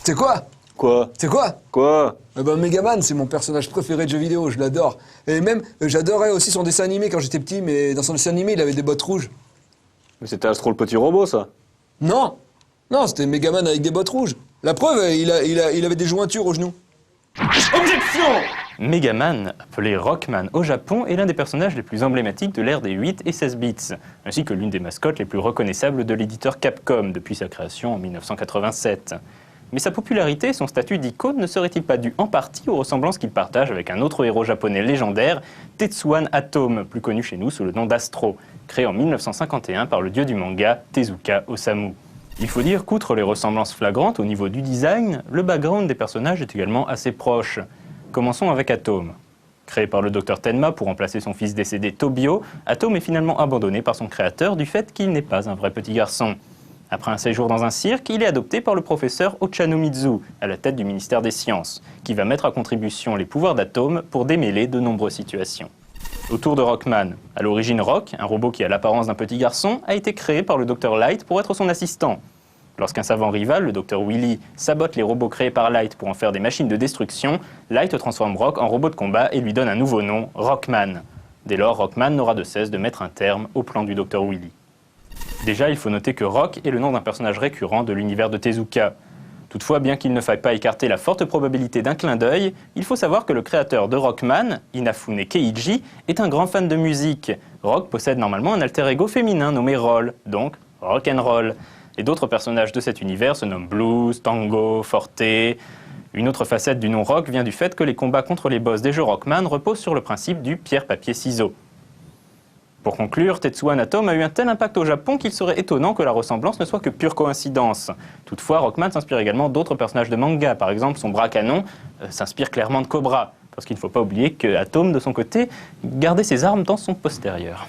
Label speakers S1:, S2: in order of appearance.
S1: C'est quoi?
S2: Quoi?
S1: C'est quoi?
S2: Quoi?
S1: Megaman, c'est mon personnage préféré de jeux vidéo, je l'adore. Et même, j'adorais aussi son dessin animé quand j'étais petit, mais dans son dessin animé, il avait des bottes rouges.
S2: Mais c'était Astro le petit robot, ça?
S1: Non! Non, c'était Megaman avec des bottes rouges. La preuve, il avait des jointures aux genoux.
S2: Objection!
S3: Megaman, appelé Rockman au Japon, est l'un des personnages les plus emblématiques de l'ère des 8 et 16 bits, ainsi que l'une des mascottes les plus reconnaissables de l'éditeur Capcom depuis sa création en 1987. Mais sa popularité et son statut d'icône ne serait-il pas dû en partie aux ressemblances qu'il partage avec un autre héros japonais légendaire, Tetsuwan Atome, plus connu chez nous sous le nom d'Astro, créé en 1951 par le dieu du manga Tezuka Osamu. Il faut dire qu'outre les ressemblances flagrantes au niveau du design, le background des personnages est également assez proche. Commençons avec Atome. Créé par le Dr Tenma pour remplacer son fils décédé Tobio, Atome est finalement abandonné par son créateur du fait qu'il n'est pas un vrai petit garçon. Après un séjour dans un cirque, il est adopté par le professeur Ochanomizu, à la tête du ministère des Sciences, qui va mettre à contribution les pouvoirs d'Atome pour démêler de nombreuses situations. Autour de Rockman. À l'origine, Rock, un robot qui a l'apparence d'un petit garçon, a été créé par le Dr Light pour être son assistant. Lorsqu'un savant rival, le Dr Willy, sabote les robots créés par Light pour en faire des machines de destruction, Light transforme Rock en robot de combat et lui donne un nouveau nom, Rockman. Dès lors, Rockman n'aura de cesse de mettre un terme au plan du Dr Willy. Déjà, il faut noter que Rock est le nom d'un personnage récurrent de l'univers de Tezuka. Toutefois, bien qu'il ne faille pas écarter la forte probabilité d'un clin d'œil, il faut savoir que le créateur de Rockman, Inafune Keiji, est un grand fan de musique. Rock possède normalement un alter ego féminin nommé Roll, donc rock'n'roll. Et d'autres personnages de cet univers se nomment Blues, Tango, Forte. Une autre facette du nom Rock vient du fait que les combats contre les boss des jeux Rockman reposent sur le principe du pierre-papier-ciseaux. Pour conclure, Tetsuwan Atome a eu un tel impact au Japon qu'il serait étonnant que la ressemblance ne soit que pure coïncidence. Toutefois, Rockman s'inspire également d'autres personnages de manga. Par exemple, son bras canon s'inspire clairement de Cobra. Parce qu'il ne faut pas oublier que Atome, de son côté, gardait ses armes dans son postérieur.